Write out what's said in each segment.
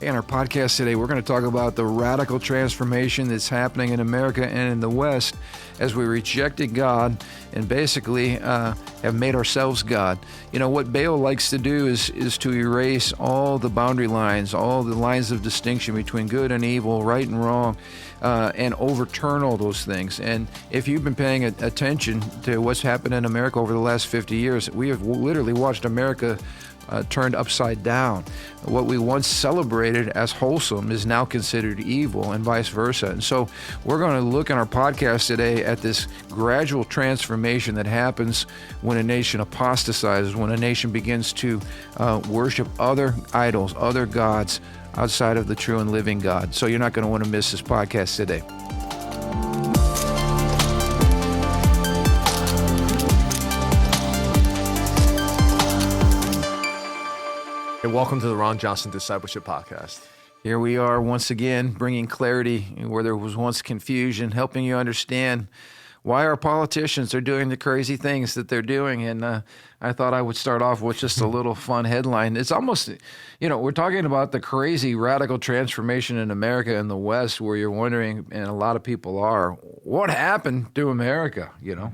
In our podcast today, we're going to talk about the radical transformation that's happening in America and in the West as we rejected God and basically have made ourselves God. You know, what Baal likes to do is to erase all the boundary lines, all the lines of distinction between good and evil, right and wrong, and overturn all those things. And if you've been paying attention to what's happened in America over the last 50 years, we have literally watched America turned upside down. What we once celebrated as wholesome is now considered evil, and vice versa. And so we're going to look in our podcast today at this gradual transformation that happens when a nation apostatizes, when a nation begins to worship other idols, other gods outside of the true and living God. So you're not going to want to miss this podcast today. And welcome to the Ron Johnson Discipleship Podcast. Here we are once again, bringing clarity where there was once confusion, helping you understand why our politicians are doing the crazy things that they're doing. And I thought I would start off with just a little fun headline. It's almost, you know, we're talking about the crazy radical transformation in America and the West, where you're wondering, and a lot of people are, what happened to America? You know,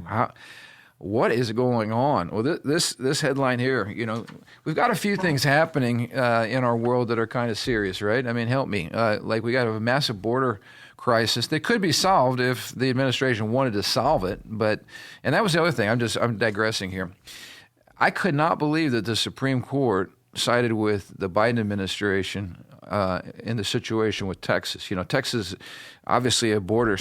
what is going on? Well, this headline here, you know, we've got a few things happening in our world that are kind of serious, right? I mean, help me. Like we got a massive border crisis that could be solved if the administration wanted to solve it. And that was the other thing. I'm digressing here. I could not believe that the Supreme Court sided with the Biden administration in the situation with Texas. You know, Texas, obviously a border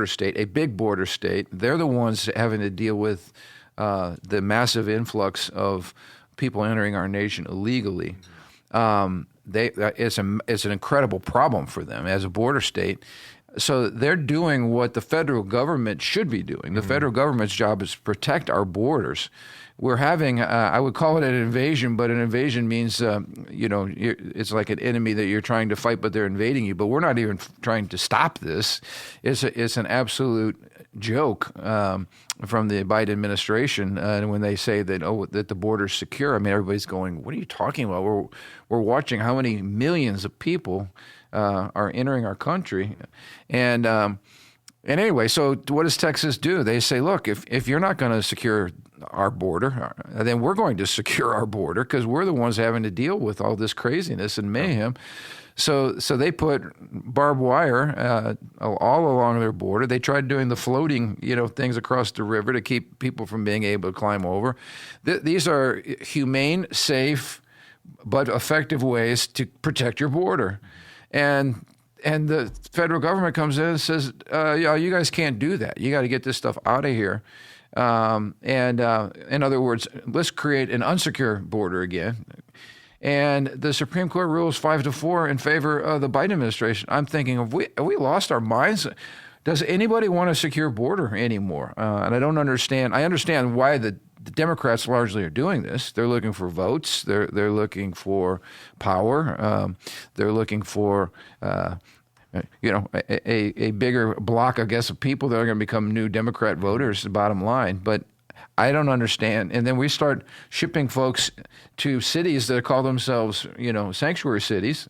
state, a big border state. They're the ones having to deal with the massive influx of people entering our nation illegally. It's an incredible problem for them as a border state. So they're doing what the federal government should be doing. The federal government's job is to protect our borders. We're having, I would call it an invasion, but an invasion means, it's like an enemy that you're trying to fight, but they're invading you. But we're not even trying to stop this. It's an absolute joke from the Biden administration when they say that the border's secure. I mean, everybody's going, what are you talking about? We're watching how many millions of people are entering our country. And anyway, so what does Texas do? They say, look, if you're not going to secure our border, then we're going to secure our border because we're the ones having to deal with all this craziness and mayhem. So they put barbed wire all along their border. They tried doing the floating, things across the river to keep people from being able to climb over. These are humane, safe, but effective ways to protect your border. And the federal government comes in and says, you guys can't do that. You got to get this stuff out of here. In other words, let's create an unsecure border again. And the Supreme Court rules 5-4 in favor of the Biden administration. I'm thinking, have we lost our minds? Does anybody want a secure border anymore? And I don't understand. I understand why the Democrats largely are doing this. They're looking for votes. They're looking for power. They're looking for a bigger block, I guess, of people that are going to become new Democrat voters, the bottom line. But I don't understand. And then we start shipping folks to cities that call themselves, sanctuary cities.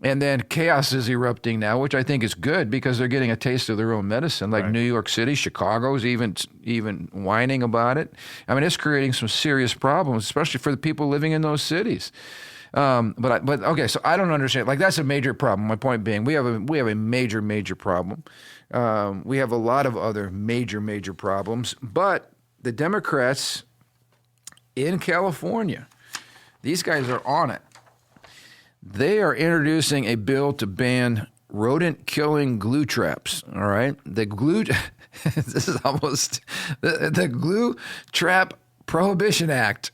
And then chaos is erupting now, which I think is good because they're getting a taste of their own medicine, like right. New York City, Chicago's even whining about it. I mean, it's creating some serious problems, especially for the people living in those cities. But okay, so I don't understand. Like, that's a major problem. My point being, we have a major problem. We have a lot of other major problems. But the Democrats in California, these guys are on it. They are introducing a bill to ban rodent-killing glue traps. All right, the Glue Trap Prohibition Act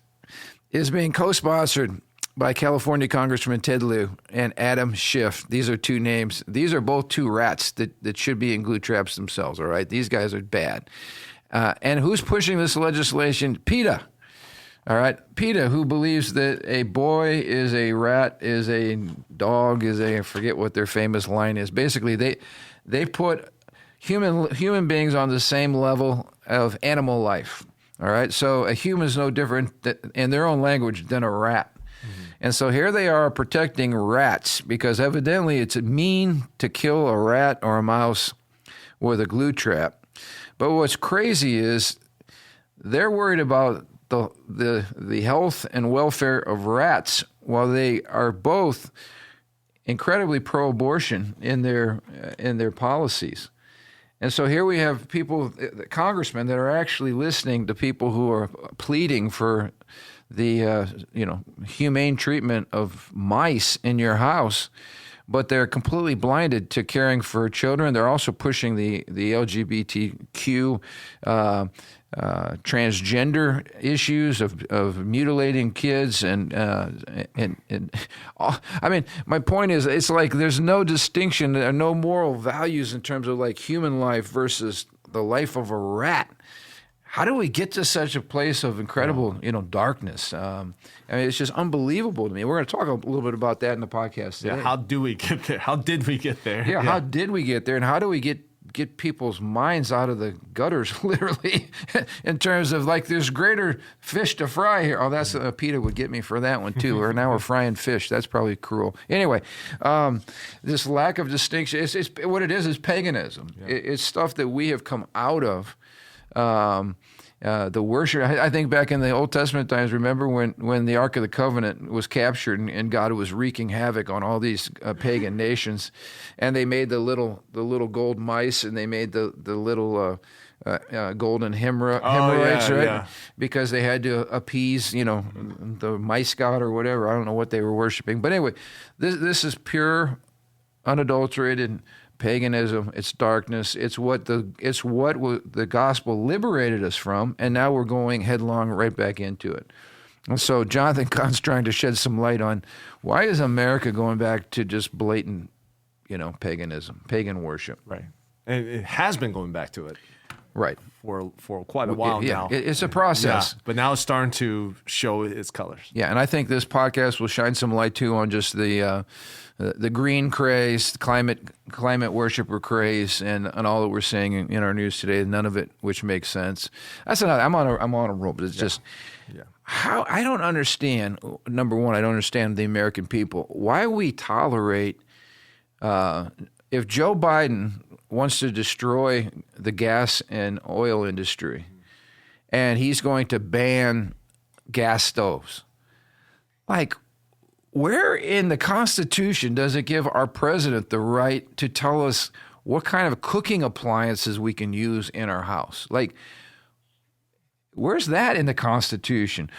is being co-sponsored by California Congressman Ted Lieu and Adam Schiff. These are two names. These are both two rats that should be in glue traps themselves, all right? These guys are bad. And who's pushing this legislation? PETA. All right, PETA, who believes that a boy is a rat, is a dog, I forget what their famous line is. Basically, they put human beings on the same level of animal life. All right, so a human is no different in their own language than a rat. Mm-hmm. And so here they are protecting rats because evidently it's mean to kill a rat or a mouse with a glue trap. But what's crazy is they're worried about the health and welfare of rats while they are both incredibly pro-abortion in their policies. And so here we have people, congressmen, that are actually listening to people who are pleading for the humane treatment of mice in your house, but they're completely blinded to caring for children. They're also pushing the LGBTQ transgender issues of mutilating kids and I mean, my point is, it's like there's no distinction, there are no moral values in terms of like human life versus the life of a rat. How do we get to such a place of incredible, darkness? I mean, it's just unbelievable to me. We're going to talk a little bit about that in the podcast today. Yeah, how do we get there? How did we get there? Yeah, how did we get there? And how do we get people's minds out of the gutters, literally, in terms of like there's greater fish to fry here. Oh, that's PETA would get me for that one too. Or now we're frying fish. That's probably cruel. Anyway, this lack of distinction, it's what it is paganism. Yeah. It's stuff that we have come out of. The worship, I think back in the Old Testament times, remember when the Ark of the Covenant was captured and God was wreaking havoc on all these pagan nations, and they made the little gold mice, and they made the little golden hemorrhoids, right? Yeah. Because they had to appease, the mice god or whatever. I don't know what they were worshiping, but anyway, this is pure, unadulterated paganism. It's darkness. It's what the gospel liberated us from, and now we're going headlong right back into it. And so Jonathan Cahn's trying to shed some light on why is America going back to just blatant, paganism, pagan worship. Right, and it has been going back to it. Right. For quite a while now. It's a process. Yeah, but now it's starting to show its colors. Yeah, and I think this podcast will shine some light too on just the green craze, the climate worshiper craze, and all that we're seeing in our news today. None of it which makes sense. That's another. I'm on a roll, but it's just how I don't understand. Number one, I don't understand the American people. Why we tolerate if Joe Biden wants to destroy the gas and oil industry, and he's going to ban gas stoves, like. Where in the Constitution does it give our president the right to tell us what kind of cooking appliances we can use in our house? Like, where's that in the Constitution?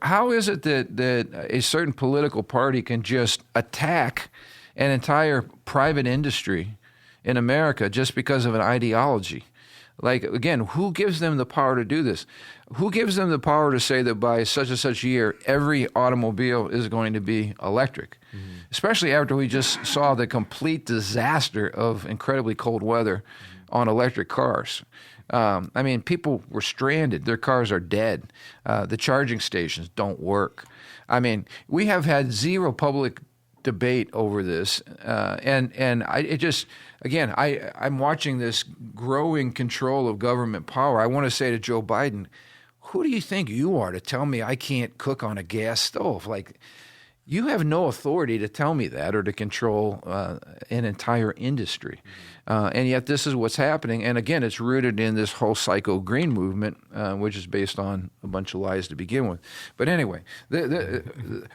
How is it that a certain political party can just attack an entire private industry in America just because of an ideology? Like, again, who gives them the power to do this? Who gives them the power to say that by such and such year, every automobile is going to be electric? Mm-hmm. Especially after we just saw the complete disaster of incredibly cold weather on electric cars. I mean, people were stranded. Their cars are dead. The charging stations don't work. I mean, we have had zero public debate over this, and I'm watching this growing control of government power. I want to say to Joe Biden, who do you think you are to tell me I can't cook on a gas stove? Like, you have no authority to tell me that or to control an entire industry. And yet this is what's happening. And again, it's rooted in this whole psycho-green movement, which is based on a bunch of lies to begin with. But anyway,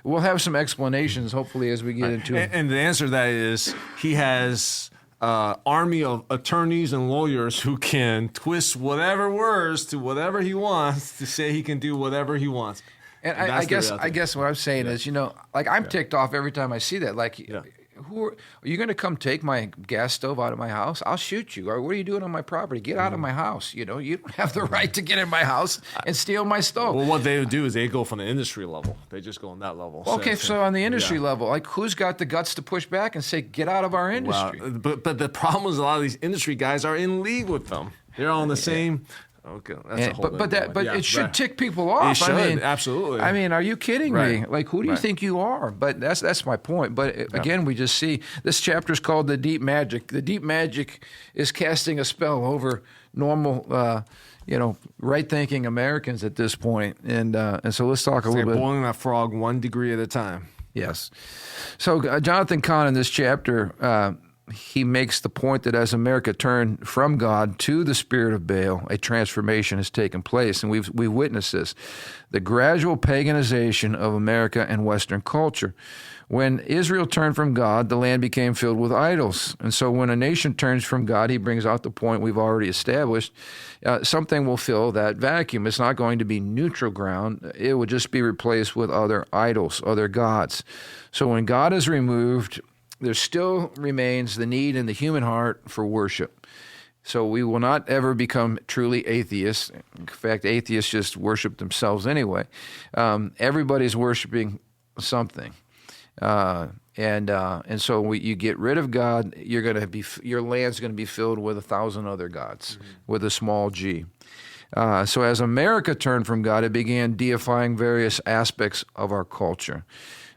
we'll have some explanations, hopefully, as we get into it. And the answer to that is he has army of attorneys and lawyers who can twist whatever words to whatever he wants to say he can do whatever he wants. And I guess what I'm saying is, like I'm ticked off every time I see that. Like, who are you going to come take my gas stove out of my house? I'll shoot you. Or what are you doing on my property? Get out of my house. You don't have the right to get in my house and steal my stove. Well, what they would do is they go from the industry level. They just go on that level. Okay, so on the industry level, like who's got the guts to push back and say, get out of our industry? Well, but the problem is a lot of these industry guys are in league with them. They're all on the same. Okay, that's a whole but it should tick people off. It should, absolutely. I mean, are you kidding me? Like, who do you think you are? But that's my point. But again, we just see this chapter is called the deep magic. The deep magic is casting a spell over normal, right-thinking Americans at this point. And so let's talk a little bit. Boiling that frog 1 degree at a time. Yes. So Jonathan Cahn in this chapter, he makes the point that as America turned from God to the spirit of Baal, a transformation has taken place, and we've witnessed this, the gradual paganization of America and Western culture. When Israel turned from God, the land became filled with idols. And so when a nation turns from God, he brings out the point we've already established, something will fill that vacuum. It's not going to be neutral ground. It will just be replaced with other idols, other gods. So when God is removed, there still remains the need in the human heart for worship. So we will not ever become truly atheists. In fact, atheists just worship themselves anyway. Everybody's worshiping something. And so you get rid of God, your land's going to be filled with 1,000 other gods, with a small g. So as America turned from God, it began deifying various aspects of our culture.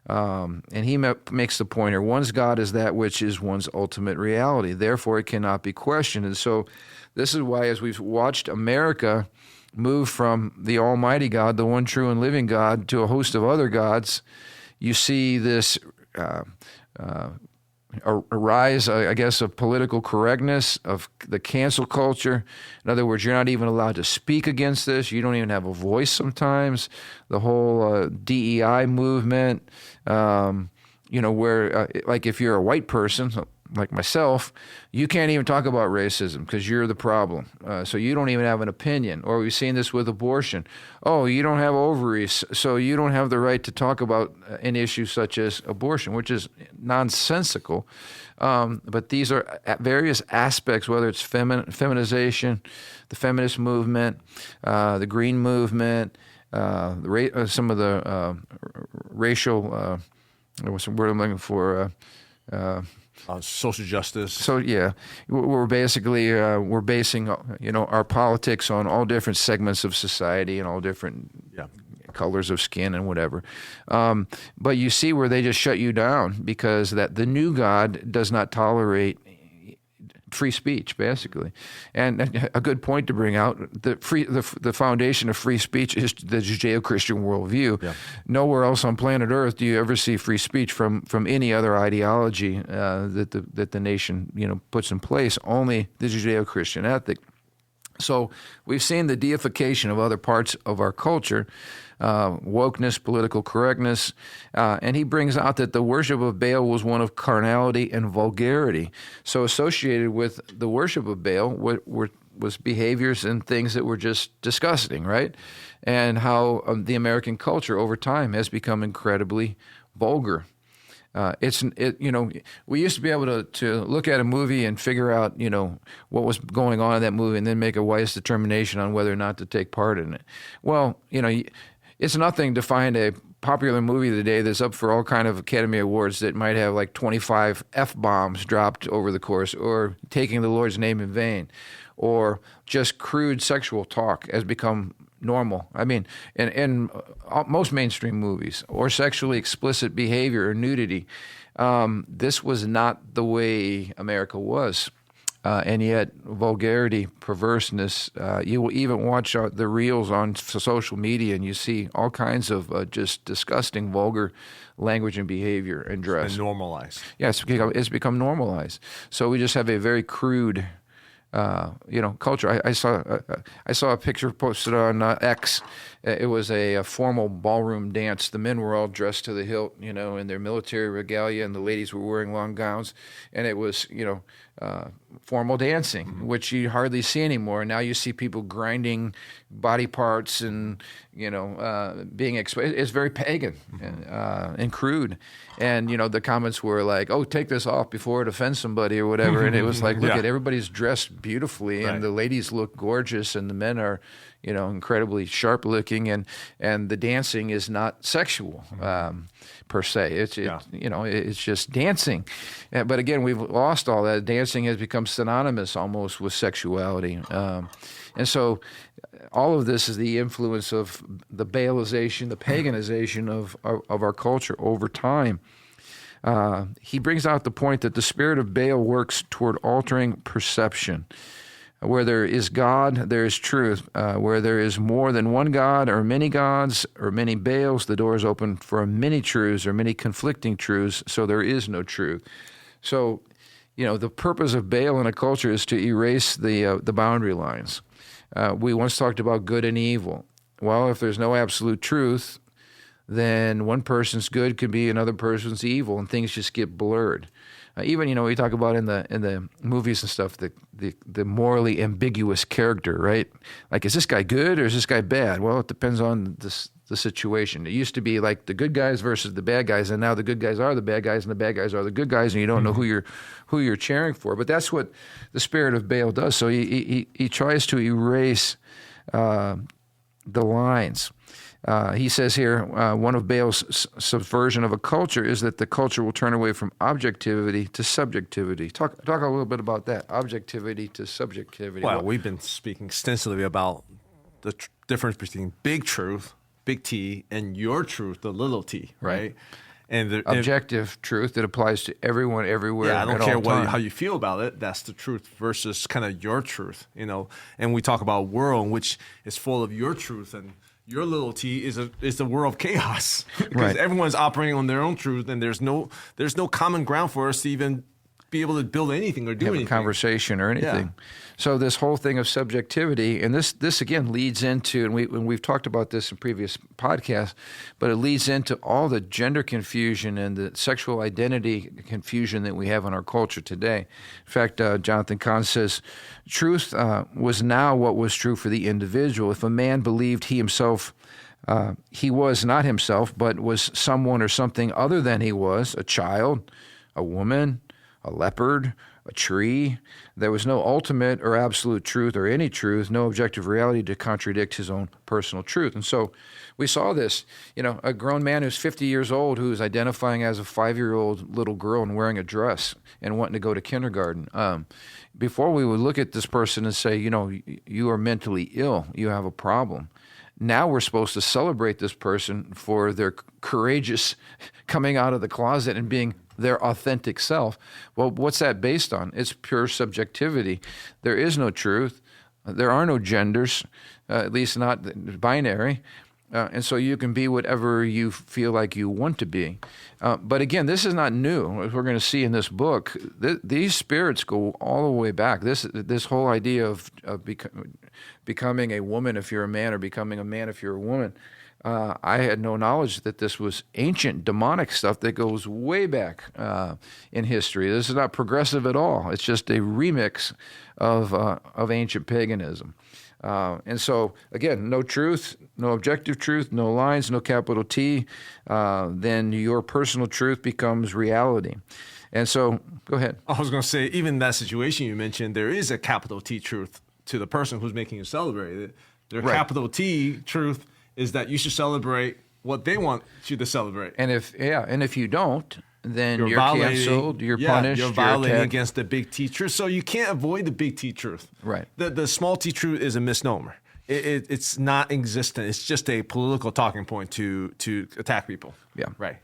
And he makes the point here, one's God is that which is one's ultimate reality. Therefore, it cannot be questioned. And so this is why, as we've watched America move from the Almighty God, the one true and living God, to a host of other gods, you see this a rise, I guess, of political correctness, of the cancel culture. In other words, you're not even allowed to speak against this. You don't even have a voice sometimes. The whole DEI movement, where, like, if you're a white person, like myself, you can't even talk about racism because you're the problem. So you don't even have an opinion. Or we've seen this with abortion. Oh, you don't have ovaries, so you don't have the right to talk about an issue such as abortion, which is nonsensical. But these are various aspects, whether it's feminization, the feminist movement, the green movement, some of the racial, what's the word I'm looking for? Social justice. So yeah, we're basically we're basing our politics on all different segments of society and all different colors of skin and whatever. But you see where they just shut you down because that the new God does not tolerate free speech, basically. And a good point to bring out, the foundation of free speech is the Judeo-Christian worldview. Yeah. Nowhere else on planet Earth do you ever see free speech from any other ideology that the nation puts in place, only the Judeo-Christian ethic. So we've seen the deification of other parts of our culture, wokeness, political correctness, and he brings out that the worship of Baal was one of carnality and vulgarity. So associated with the worship of Baal was behaviors and things that were just disgusting, right? And how the American culture over time has become incredibly vulgar. We used to be able to look at a movie and figure out, what was going on in that movie and then make a wise determination on whether or not to take part in it. Well, it's nothing to find a popular movie today that's up for all kind of Academy Awards that might have like 25 F-bombs dropped over the course, or taking the Lord's name in vain, or just crude sexual talk has become normal. I mean, in most mainstream movies, or sexually explicit behavior or nudity. This was not the way America was. And yet, vulgarity, perverseness, you will even watch the reels on social media and you see all kinds of just disgusting, vulgar language and behavior and dress. It's been normalized. Yeah, it's become normalized. So we just have a very crude culture. I saw a picture posted on X. It was a formal ballroom dance. The men were all dressed to the hilt, in their military regalia, and the ladies were wearing long gowns. And it was, formal dancing, which you hardly see anymore. Now you see people grinding body parts and, being exposed. It's very pagan and crude. And, the comments were like, oh, take this off before it offends somebody or whatever. And it was like, look at everybody's dressed beautifully, and the ladies look gorgeous, and the men are, incredibly sharp looking, and the dancing is not sexual per se. It's just dancing. But again, we've lost all that. Dancing has become synonymous almost with sexuality. And so all of this is the influence of the Baalization, the paganization of our culture over time. He brings out the point that the spirit of Baal works toward altering perception. Where there is God, there is truth. Where there is more than one God or many gods or many Baals, the door is open for many truths or many conflicting truths, so there is no truth. So, the purpose of Baal in a culture is to erase the boundary lines. We once talked about good and evil. Well, if there's no absolute truth, then one person's good could be another person's evil, and things just get blurred. Even we talk about in the movies and stuff the morally ambiguous character, right? Like, is this guy good or is this guy bad? Well, it depends on the situation. It used to be like the good guys versus the bad guys, and now the good guys are the bad guys and the bad guys are the good guys, and you don't know who you're cheering for. But that's what the spirit of Baal does. So he tries to erase the lines. He says here, one of Baal's subversion of a culture is that the culture will turn away from objectivity to subjectivity. Talk a little bit about that, objectivity to subjectivity. Well, we've been speaking extensively about the difference between big truth, big T, and your truth, the little t, right? And objective truth that applies to everyone, everywhere. Yeah, I don't care how you feel about it. That's the truth versus kind of your truth, And we talk about a world in which is full of your truth, and your little t is the world of chaos because everyone's operating on their own truth, and there's no common ground for us to even be able to build anything or do anything. A conversation or anything. Yeah. So this whole thing of subjectivity, and this again leads into, and we've talked about this in previous podcasts, but it leads into all the gender confusion and the sexual identity confusion that we have in our culture today. In fact, Jonathan Cahn says, truth was now what was true for the individual. If a man believed he himself, he was not himself, but was someone or something other than he was, a child, a woman, a leopard, a tree. There was no ultimate or absolute truth or any truth, no objective reality to contradict his own personal truth. And so we saw this, a grown man who's 50 years old who's identifying as a 5-year-old little girl and wearing a dress and wanting to go to kindergarten. Before we would look at this person and say, you are mentally ill, you have a problem. Now we're supposed to celebrate this person for their courageous coming out of the closet and being their authentic self. Well, what's that based on? It's pure subjectivity. There is no truth. There are no genders, at least not binary. And so you can be whatever you feel like you want to be. But again, this is not new. As we're going to see in this book, these spirits go all the way back. This whole idea of becoming a woman if you're a man or becoming a man if you're a woman, I had no knowledge that this was ancient demonic stuff that goes way back in history. This is not progressive at all. It's just a remix of ancient paganism. And so, again, no truth, no objective truth, no lines, no capital T. Then your personal truth becomes reality. And so, go ahead. I was going to say, even that situation you mentioned, there is a capital T truth to the person who's making you celebrate it. Their capital T truth is that you should celebrate what they want you to celebrate. And if you don't, then you're canceled, you're punished. You're violating against the big T truth. So you can't avoid the big T truth. Right. The small T truth is a misnomer. It's not existent. It's just a political talking point to attack people. Yeah. Right.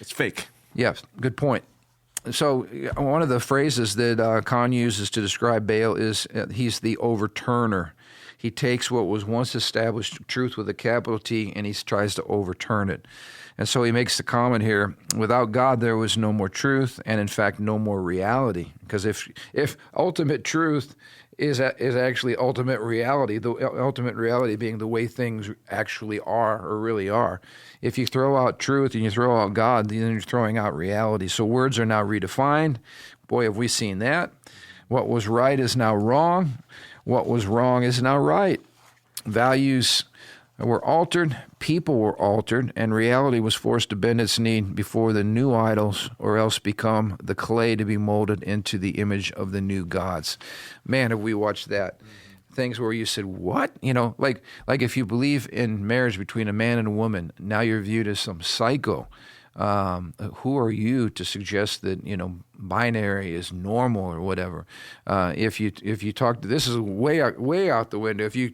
It's fake. Yes, good point. So one of the phrases that Cahn uses to describe Baal is he's the overturner. He takes what was once established truth with a capital T and he tries to overturn it. And so he makes the comment here, without God there was no more truth and in fact no more reality. Because if ultimate truth is actually ultimate reality, the ultimate reality being the way things actually are or really are. If you throw out truth and you throw out God, then you're throwing out reality. So words are now redefined. Boy, have we seen that. What was right is now wrong. What was wrong is now right. Values were altered, people were altered, and reality was forced to bend its knee before the new idols, or else become the clay to be molded into the image of the new gods. Man, have we watched that. Things where you said, what? Like if you believe in marriage between a man and a woman, now you're viewed as some psycho. Who are you to suggest that, binary is normal or whatever. If you talk, this is way out the window. If you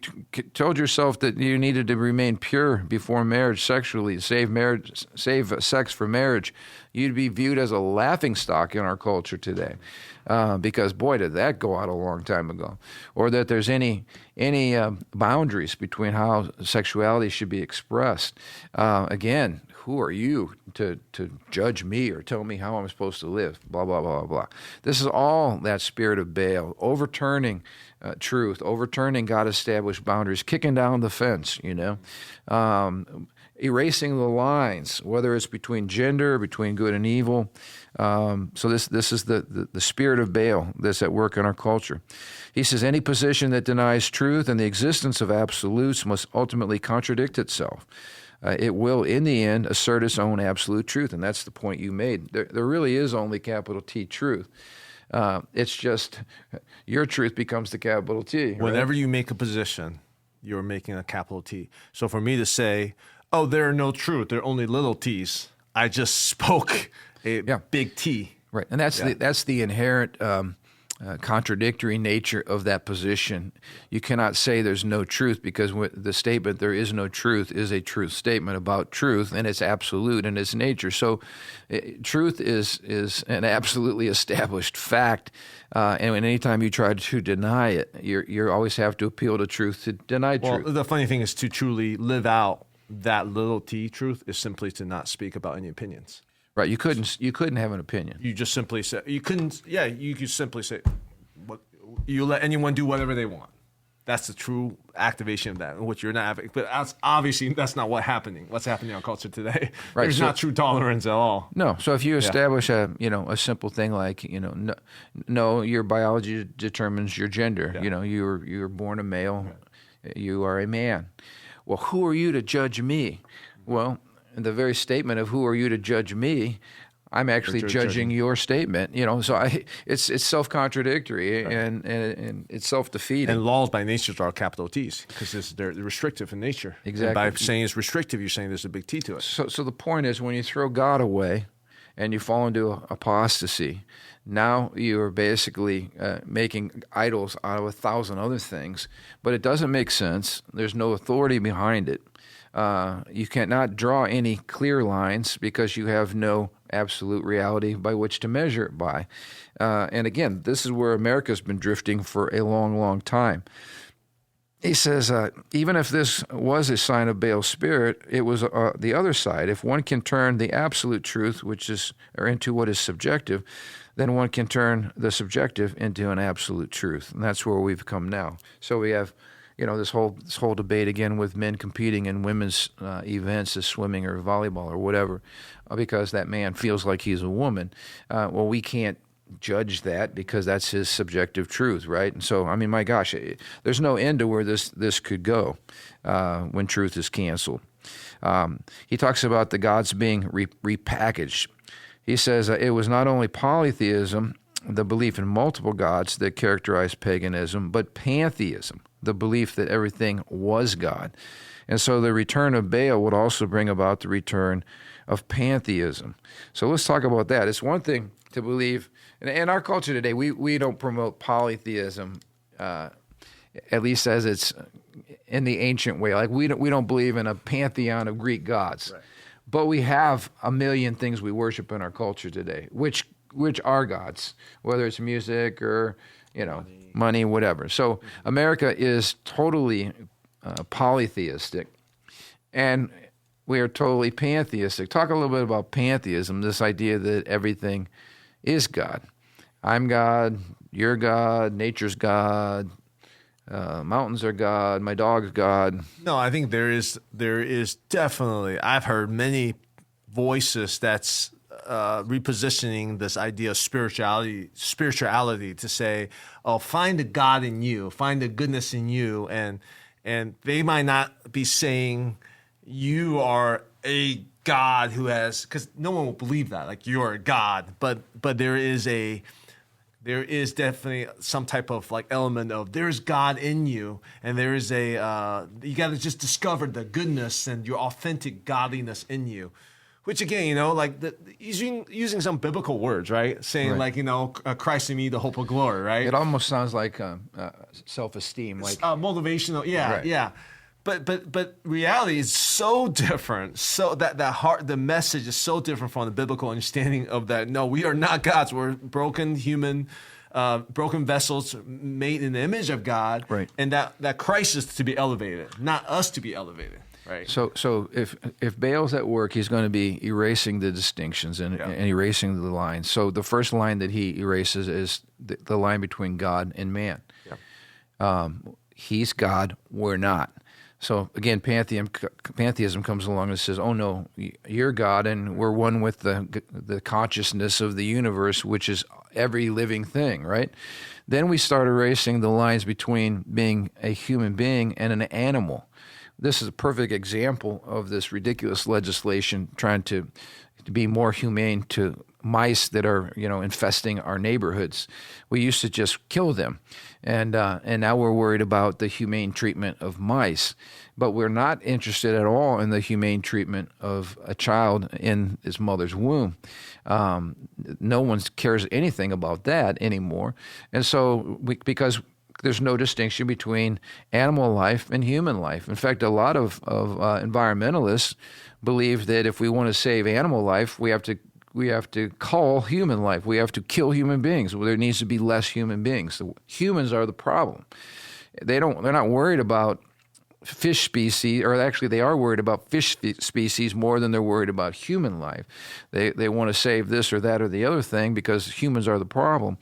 told yourself that you needed to remain pure before marriage sexually, save sex for marriage, you'd be viewed as a laughingstock in our culture today. Because boy, did that go out a long time ago. Or that there's any boundaries between how sexuality should be expressed. Again, who are you to judge me or tell me how I'm supposed to live? Blah, blah, blah, blah. This is all that spirit of Baal, overturning truth, overturning God-established boundaries, kicking down the fence, erasing the lines, whether it's between gender, between good and evil. So this is the spirit of Baal that's at work in our culture. He says any position that denies truth and the existence of absolutes must ultimately contradict itself. It will, in the end, assert its own absolute truth, and that's the point you made. There really is only capital T truth. It's just your truth becomes the capital T. Right? Whenever you make a position, you're making a capital T. So for me to say, oh, there are no truth, there are only little t's, I just spoke a big T. Right, and that's the inherent contradictory nature of that position. You cannot say there's no truth because the statement "there is no truth" is a truth statement about truth, and it's absolute in its nature. So, truth is an absolutely established fact, and anytime you try to deny it, you always have to appeal to truth to deny truth. Well, the funny thing is to truly live out that little T truth is simply to not speak about any opinions. Right, you couldn't have an opinion. You just simply say you couldn't. Yeah, you could simply say, "What you let anyone do whatever they want." That's the true activation of that, which you're not having. But obviously, that's not what's happening in our culture today. Right, there's not true tolerance at all. No. So if you establish a simple thing like no, your biology determines your gender. Yeah. You're born a male. Right. You are a man. Well, who are you to judge me? Well, in the very statement of who are you to judge me, I'm actually judging your statement. So it's self-contradictory, right. and it's self-defeating. And laws by nature are capital T's because they're restrictive in nature. Exactly. And by saying it's restrictive, you're saying there's a big T to it. So the point is, when you throw God away and you fall into apostasy, now you are basically making idols out of 1,000 other things, but it doesn't make sense. There's no authority behind it. You cannot draw any clear lines because you have no absolute reality by which to measure it by. And again, this is where America's been drifting for a long, long time. He says, even if this was a sign of Baal's spirit, it was the other side. If one can turn the absolute truth, into what is subjective, then one can turn the subjective into an absolute truth. And that's where we've come now. So we have this whole debate again with men competing in women's events as swimming or volleyball or whatever, because that man feels like he's a woman. Well, we can't judge that because that's his subjective truth, right? And so, my gosh, there's no end to where this could go when truth is canceled. He talks about the gods being repackaged. He says it was not only polytheism, the belief in multiple gods, that characterized paganism, but pantheism, the belief that everything was God. And so the return of Baal would also bring about the return of pantheism. So let's talk about that. It's one thing to believe, in our culture today, we don't promote polytheism, at least as it's in the ancient way. Like we don't believe in a pantheon of Greek gods. Right. But we have a million things we worship in our culture today, which are gods, whether it's music or money, whatever. So America is totally polytheistic, and we are totally pantheistic. Talk a little bit about pantheism, this idea that everything is God. I'm God, you're God, nature's God, mountains are God, my dog's God. No, I think there is definitely, I've heard many voices that's repositioning this idea of spirituality to say, oh, find the God in you, find the goodness in you, and they might not be saying you are a God who has, because no one will believe that, like you're a God, but there is definitely some type of like element of there's God in you, and there is you got to just discover the goodness and your authentic godliness in you. Which again, like using some biblical words, right? Saying Right. like, Christ in me, the hope of glory, right? It almost sounds like self-esteem, like Motivational, yeah, right. yeah. But reality is so different. So that heart, the message is so different from the biblical understanding of that. No, we are not gods. We're broken human, broken vessels made in the image of God, Right. and that Christ is to be elevated, not us to be elevated. Right. So if Baal's at work, he's going to be erasing the distinctions and erasing the lines. So the first line that he erases is the line between God and man. Yeah. He's God, we're not. So again, pantheism comes along and says, "Oh no, you're God, and we're one with the consciousness of the universe, which is every living thing." Right? Then we start erasing the lines between being a human being and an animal. This is a perfect example of this ridiculous legislation trying to be more humane to mice that are, infesting our neighborhoods. We used to just kill them, and now we're worried about the humane treatment of mice. But we're not interested at all in the humane treatment of a child in his mother's womb. No one cares anything about that anymore, and so because there's no distinction between animal life and human life. In fact, a lot of environmentalists believe that if we want to save animal life, we have to cull human life. We have to kill human beings. There needs to be less human beings. So humans are the problem. They're not worried about fish species, or actually they are worried about fish species more than they're worried about human life. They want to save this or that or the other thing because humans are the problem.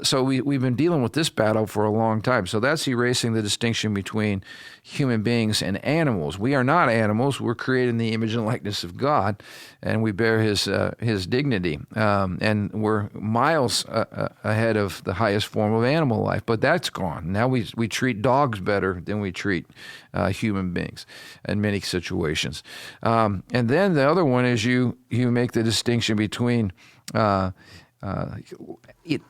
So we've been dealing with this battle for a long time. So that's erasing the distinction between human beings and animals. We are not animals. We're created in the image and likeness of God, and we bear His dignity. And we're miles ahead of the highest form of animal life. But that's gone. Now we treat dogs better than we treat human beings in many situations. And then the other one is you make the distinction between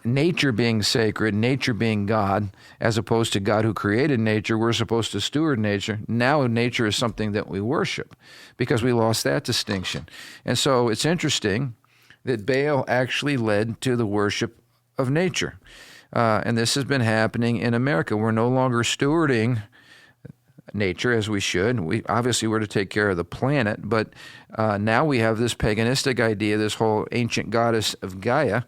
nature being sacred, nature being God, as opposed to God who created nature. We're supposed to steward nature. Now nature is something that we worship because we lost that distinction. And so it's interesting that Baal actually led to the worship of nature. And this has been happening in America. We're no longer stewarding nature as we should. We're to take care of the planet, but now we have this paganistic idea, this whole ancient goddess of Gaia,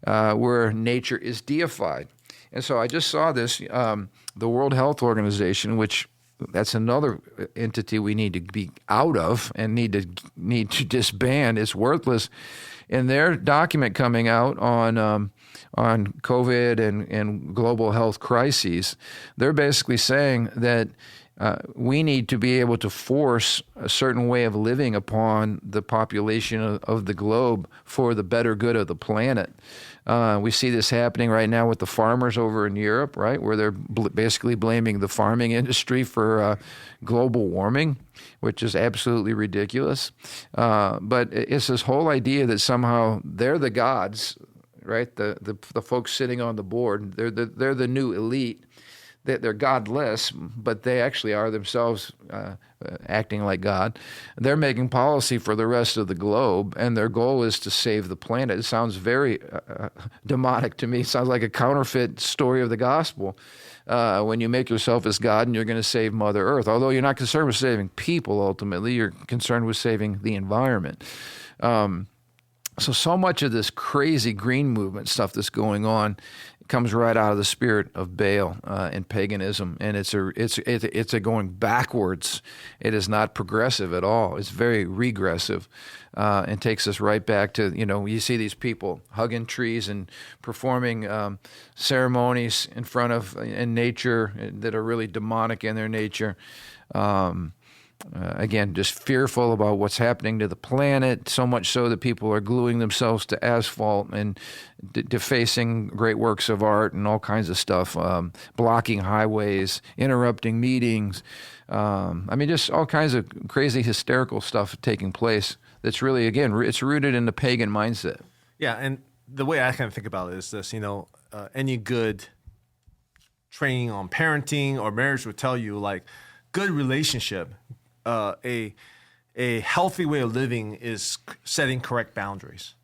where nature is deified. And so I just saw this, the World Health Organization, which that's another entity we need to be out of and need to disband. It's worthless. In their document coming out on COVID and global health crises, they're basically saying that we need to be able to force a certain way of living upon the population of the globe for the better good of the planet. We see this happening right now with the farmers over in Europe, right, where they're basically blaming the farming industry for global warming, which is absolutely ridiculous. But it's this whole idea that somehow they're the gods, right? The folks sitting on the board, they're the new elite. They're godless, but they actually are themselves acting like God. They're making policy for the rest of the globe, and their goal is to save the planet. It sounds very demonic to me. It sounds like a counterfeit story of the gospel. When you make yourself as God and you're going to save Mother Earth, although you're not concerned with saving people ultimately, you're concerned with saving the environment. So much of this crazy green movement stuff that's going on comes right out of the spirit of Baal and paganism, and it's a going backwards. It is not progressive at all. It's very regressive, and takes us right back to, you see these people hugging trees and performing ceremonies in nature that are really demonic in their nature. Again, just fearful about what's happening to the planet, so much so that people are gluing themselves to asphalt and defacing great works of art and all kinds of stuff, blocking highways, interrupting meetings. Just all kinds of crazy, hysterical stuff taking place that's really, again, it's rooted in the pagan mindset. Yeah, and the way I kind of think about it is this, any good training on parenting or marriage would tell you, like, good relationship, a a healthy way of living is setting correct boundaries.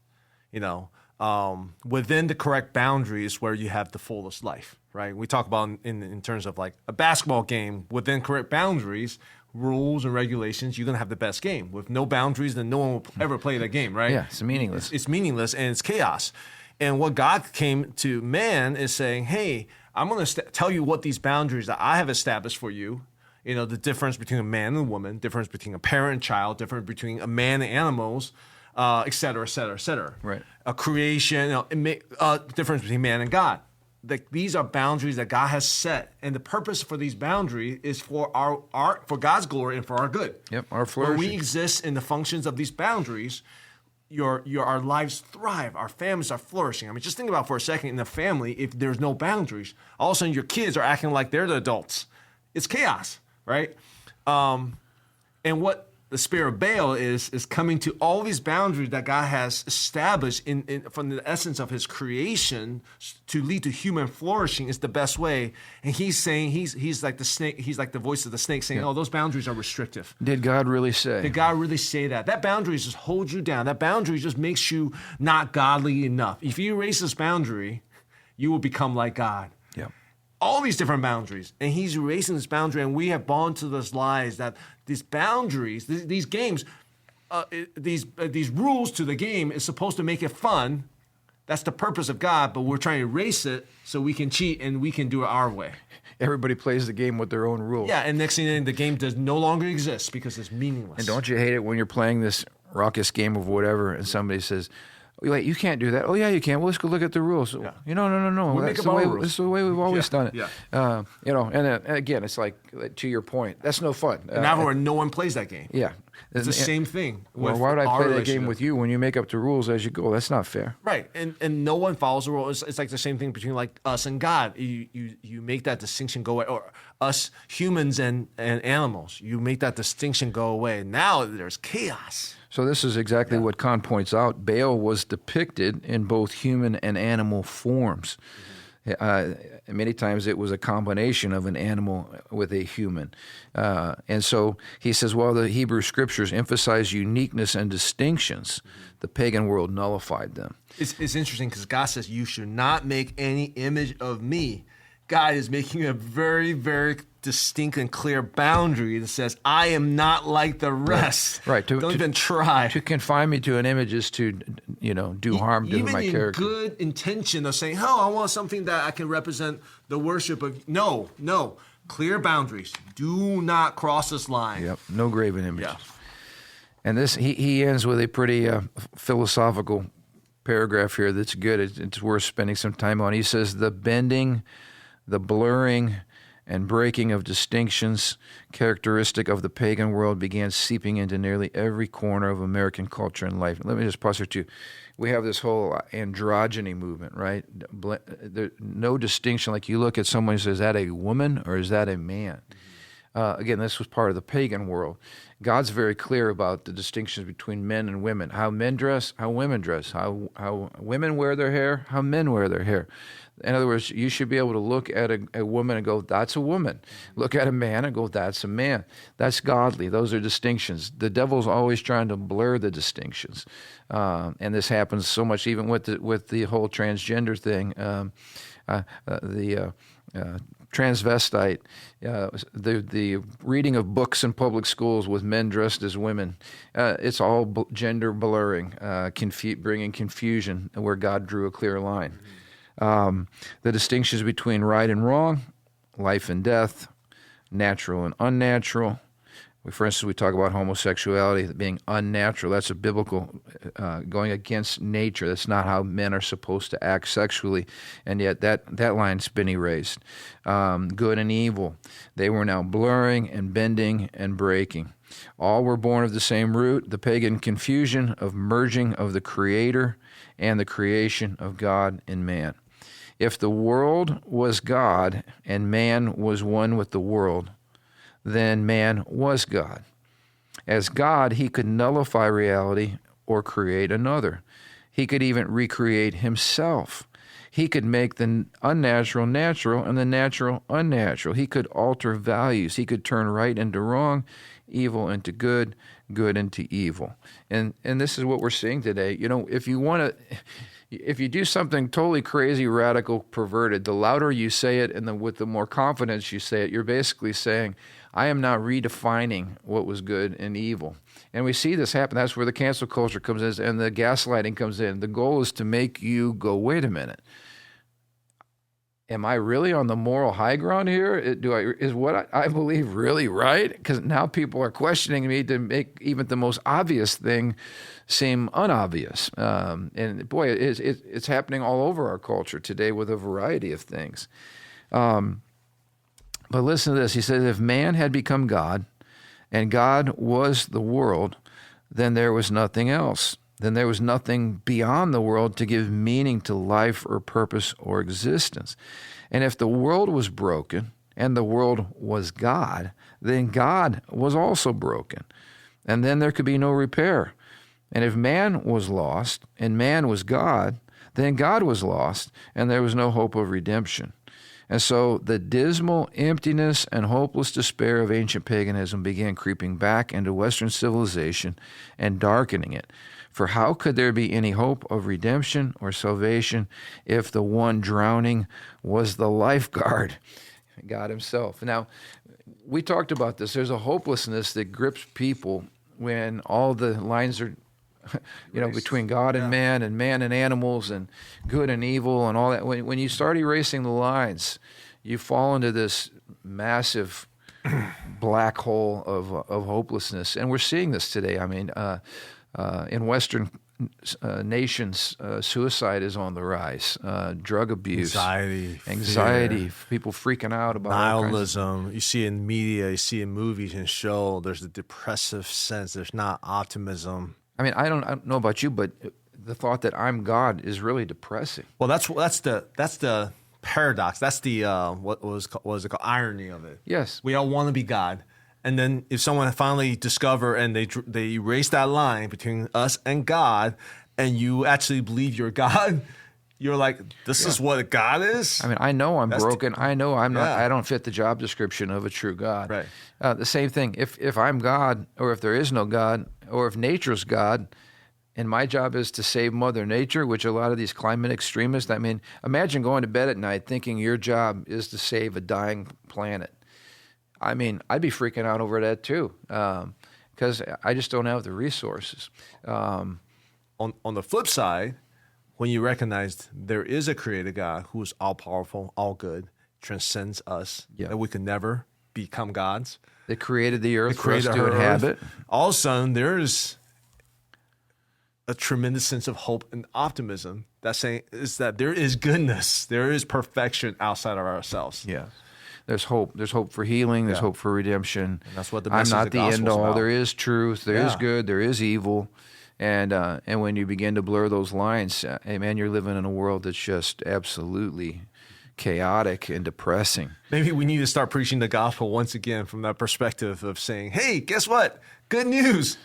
Within the correct boundaries where you have the fullest life, right? We talk about in terms of like a basketball game, within correct boundaries, rules and regulations, you're going to have the best game. With no boundaries, then no one will ever play that game, right? Yeah, it's meaningless. It's meaningless and it's chaos. And what God came to man is saying, hey, I'm going to tell you what these boundaries that I have established for you, the difference between a man and a woman, difference between a parent and child, difference between a man and animals, et cetera, et cetera, et cetera. Right. A creation, difference between man and God. These are boundaries that God has set, and the purpose for these boundaries is for for God's glory and for our good. Yep, our flourishing. When we exist in the functions of these boundaries, our lives thrive, our families are flourishing. I mean, just think about for a second in the family, if there's no boundaries, all of a sudden your kids are acting like they're the adults. It's chaos, right? And what the spirit of Baal is coming to all these boundaries that God has established from the essence of his creation to lead to human flourishing is the best way. And he's saying, he's like the snake, he's like the voice of the snake saying, oh, those boundaries are restrictive. Did God really say? Did God really say that? That boundary just holds you down. That boundary just makes you not godly enough. If you erase this boundary, you will become like God. Yeah. All these different boundaries, and he's erasing this boundary, and we have bought into those lies that these boundaries, these games, these rules to the game is supposed to make it fun. That's the purpose of God, but we're trying to erase it so we can cheat and we can do it our way. Everybody plays the game with their own rules. Yeah, and next thing the game does no longer exist because it's meaningless. And don't you hate it when you're playing this raucous game of whatever, and somebody says, wait, you can't do that. Oh, yeah, you can. Well, let's go look at the rules. Yeah. No. We That's make the up way, our rules. this is the way we've always done it. Yeah. And again, it's like, to your point, that's no fun. And now no one plays that game. Yeah. It's the same thing. Well, why would I play that game with you when you make up the rules as you go? That's not fair. Right, and no one follows the rules. It's like the same thing between like us and God. You make that distinction go away, or us humans and animals. You make that distinction go away. Now there's chaos. So this is exactly what Khan points out. Baal was depicted in both human and animal forms. Many times it was a combination of an animal with a human. And so he says, while the Hebrew scriptures emphasize uniqueness and distinctions, the pagan world nullified them. It's interesting because God says, you should not make any image of me. God is making a very, very distinct and clear boundary that says, I am not like the rest. Right. Don't even try. To confine me to an image is to, do harm to my character. Even in good intention of saying, I want something that I can represent the worship of. No. Clear boundaries. Do not cross this line. Yep. No graven images. Yeah. And this, he ends with a pretty philosophical paragraph here that's good. It's worth spending some time on. He says, the bending, the blurring, and breaking of distinctions characteristic of the pagan world began seeping into nearly every corner of American culture and life. Let me just pause here too. We have this whole androgyny movement, right? No distinction. Like you look at someone and say, is that a woman or is that a man? Again, this was part of the pagan world. God's very clear about the distinctions between men and women. How men dress, how women dress. How women wear their hair, how men wear their hair. In other words, you should be able to look at a woman and go, that's a woman. Look at a man and go, that's a man. That's godly. Those are distinctions. The devil's always trying to blur the distinctions. And this happens so much even with the whole transgender thing. The transvestite, the reading of books in public schools with men dressed as women, it's all gender blurring, bringing confusion where God drew a clear line. The distinctions between right and wrong, life and death, natural and unnatural. For instance, we talk about homosexuality being unnatural. That's a biblical going against nature. That's not how men are supposed to act sexually, and yet that line's been erased. Good and evil, they were now blurring and bending and breaking. All were born of the same root, the pagan confusion of merging of the Creator and the creation of God in man. If the world was God and man was one with the world, then man was God. As God, he could nullify reality or create another. He could even recreate himself. He could make the unnatural natural and the natural unnatural. He could alter values. He could turn right into wrong, evil into good, good into evil. And this is what we're seeing today. You know, if you do something totally crazy, radical, perverted, the louder you say it and with the more confidence you say it, you're basically saying, I am now redefining what was good and evil. And we see this happen. That's where the cancel culture comes in and the gaslighting comes in. The goal is to make you go, wait a minute. Am I really on the moral high ground here? Is what I believe really right? Because now people are questioning me to make even the most obvious thing seem unobvious. And boy, it's happening all over our culture today with a variety of things. But listen to this. He says, if man had become God and God was the world, then there was nothing else. Then there was nothing beyond the world to give meaning to life or purpose or existence. And if the world was broken and the world was God, then God was also broken. And then there could be no repair. And if man was lost and man was God, then God was lost and there was no hope of redemption. And so the dismal emptiness and hopeless despair of ancient paganism began creeping back into Western civilization and darkening it. For how could there be any hope of redemption or salvation if the one drowning was the lifeguard, God himself? Now, we talked about this. There's a hopelessness that grips people when all the lines are, between God and man and animals and good and evil and all that. When you start erasing the lines, you fall into this massive black hole of hopelessness. And we're seeing this today. I mean, in Western nations, suicide is on the rise. Drug abuse, anxiety, fear, people freaking out about nihilism. You see in media, you see in movies and show. There's a depressive sense. There's not optimism. I mean, I don't know about you, but the thought that I'm God is really depressing. Well, that's the paradox. That's the what was it called? Irony of it. Yes, we all want to be God. And then if someone finally discover and they erase that line between us and God, and you actually believe you're God, you're like, this is what God is? I mean, I know I'm broken. I know I'm not. I don't fit the job description of a true God. Right. The same thing. If I'm God, or if there is no God, or if nature's God, and my job is to save Mother Nature, which a lot of these climate extremists, I mean, imagine going to bed at night thinking your job is to save a dying planet. I mean, I'd be freaking out over that too, because I just don't have the resources. On the flip side, when you recognize there is a creator God who is all powerful, all good, transcends us, that we can never become gods. They created the earth for us to inhabit. All of a sudden, there's a tremendous sense of hope and optimism that there is goodness, there is perfection outside of ourselves. Yeah. There's hope. There's hope for healing. There's hope for redemption. And that's what the I'm message not of the the gospel end all. about. There is truth. There is good. There is evil. And when you begin to blur those lines, hey man, you're living in a world that's just absolutely chaotic and depressing. Maybe we need to start preaching the gospel once again from that perspective of saying, hey, guess what? Good news.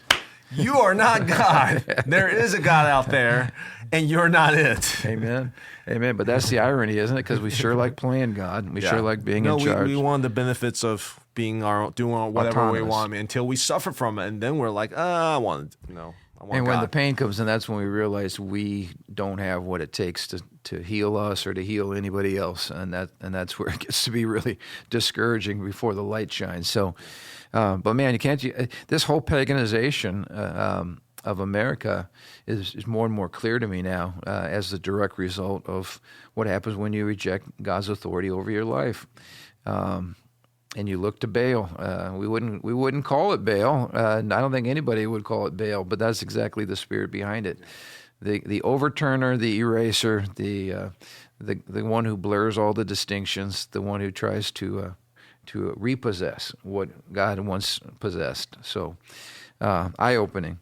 You are not God. There is a God out there, and you're not it. Amen. Amen. But that's the irony, isn't it? Because we sure like playing God. We sure like being in charge. We want the benefits of being doing whatever we want until we suffer from it, and then we're like, I want God. When the pain comes in, that's when we realize we don't have what it takes to heal us or to heal anybody else, and that's where it gets to be really discouraging before the light shines. So. But man, this whole paganization of America is more and more clear to me now as the direct result of what happens when you reject God's authority over your life, and you look to Baal. We wouldn't call it Baal. I don't think anybody would call it Baal, but that's exactly the spirit behind it. The overturner, the eraser, the one who blurs all the distinctions, the one who tries to repossess what God once possessed. So, eye-opening.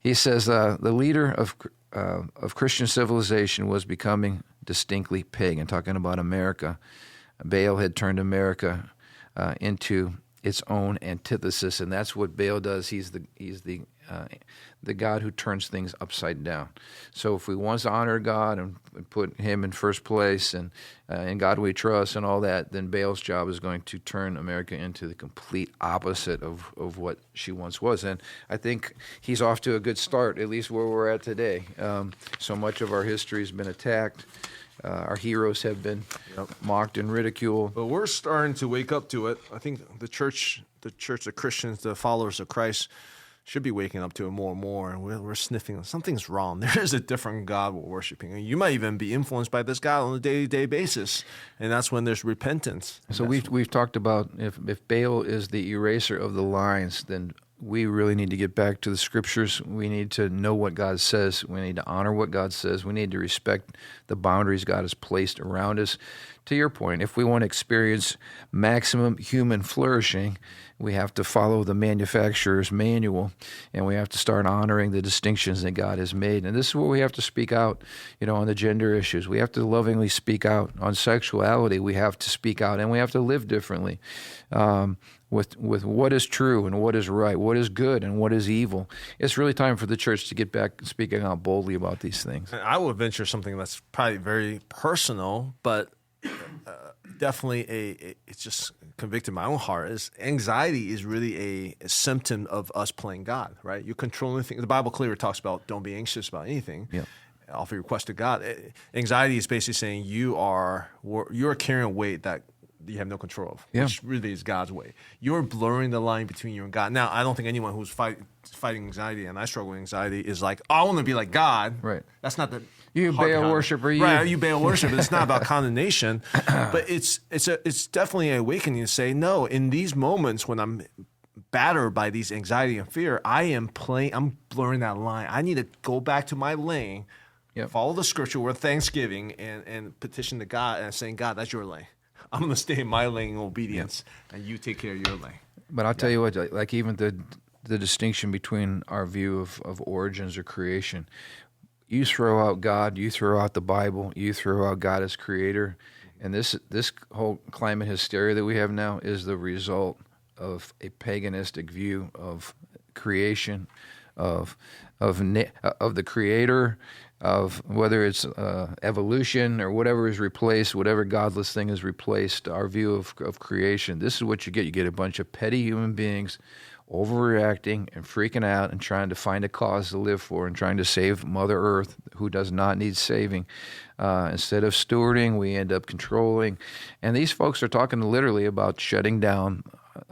He says the leader of Christian civilization was becoming distinctly pagan. Talking about America, Baal had turned America into its own antithesis, and that's what Baal does. He's the the God who turns things upside down. So if we want to honor God and put him in first place and in God we trust and all that, then Baal's job is going to turn America into the complete opposite of what she once was. And I think he's off to a good start, at least where we're at today. So much of our history has been attacked. Our heroes have been mocked and ridiculed. But we're starting to wake up to it. I think the church, the Christians, the followers of Christ should be waking up to it more and more. And we're sniffing. Something's wrong. There is a different God we're worshiping. And you might even be influenced by this God on a day-to-day basis. And that's when there's repentance. So we've talked about if Baal is the eraser of the lines, then we really need to get back to the scriptures. We need to know what God says. We need to honor what God says. We need to respect the boundaries God has placed around us. To your point, if we want to experience maximum human flourishing, we have to follow the manufacturer's manual, and we have to start honoring the distinctions that God has made. And this is where we have to speak out, on the gender issues. We have to lovingly speak out on sexuality. We have to speak out, and we have to live differently. With what is true and what is right, what is good and what is evil. It's really time for the church to get back speaking out boldly about these things. And I would venture something that's probably very personal, but definitely it's just convicted my own heart. Is anxiety is really a symptom of us playing God, right? You're controlling things. The Bible clearly talks about don't be anxious about anything. Yeah. Offer your request to God. Anxiety is basically saying you're carrying a weight that you have no control of, which really is God's way. You're blurring the line between you and God. Now, I don't think anyone who's fighting anxiety, and I struggle with anxiety, is like, I want to be like God. Right. That's not the you Baal worshiper. Right, you Baal worshiper. It's not about condemnation, but it's definitely an awakening to say, no, in these moments when I'm battered by these anxiety and fear, I'm blurring that line. I need to go back to my lane, follow the scripture with thanksgiving, and petition to God and saying, God, that's your lane. I'm going to stay in my lane in obedience, and you take care of your lane. But I'll tell you what, like even the distinction between our view of origins or creation, you throw out God, you throw out the Bible, you throw out God as creator, and this whole climate hysteria that we have now is the result of a paganistic view of creation, of the creator, of whether it's evolution or whatever is replaced, whatever godless thing is replaced, our view of creation. This is what you get. You get a bunch of petty human beings overreacting and freaking out and trying to find a cause to live for and trying to save Mother Earth, who does not need saving. Instead of stewarding, we end up controlling. And these folks are talking literally about shutting down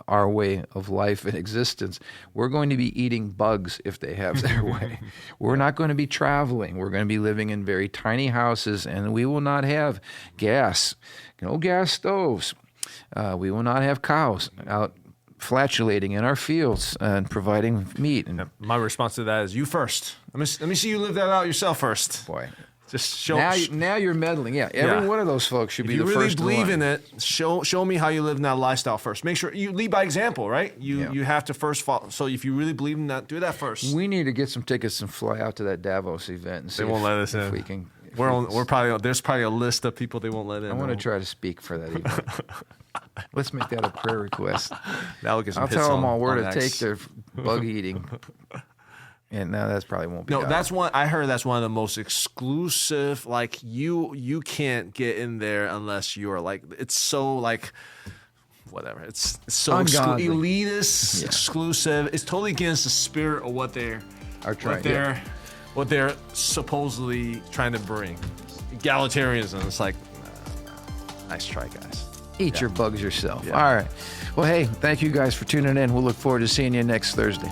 our way of life and existence. We're going to be eating bugs if they have their way. We're not going to be traveling. We're going to be living in very tiny houses, and we will not have gas, no gas stoves. We will not have cows out flatulating in our fields and providing meat. And my response to that is, you first. Let me see you live that out yourself first. Boy. Just show. Now you're meddling. Yeah, every one of those folks should be the first. If you really believe in it, show me how you live in that lifestyle first. Make sure you lead by example, right? You have to first follow. So if you really believe in that, do that first. We need to get some tickets and fly out to that Davos event and see. They won't let us in. We can. There's probably a list of people they won't let in. I want to try to speak for that event. Let's make that a prayer request. That'll get some I'll hits tell them all where to X. take their bug eating. And now that's probably won't be. No, that's one. I heard that's one of the most exclusive. Like you can't get in there unless you're like. It's so like, whatever. It's so elitist, exclusive. It's totally against the spirit of what they're supposedly trying to bring. Egalitarianism. It's like, nice try, guys. Eat your bugs yourself. Yeah. All right. Well, hey, thank you guys for tuning in. We'll look forward to seeing you next Thursday.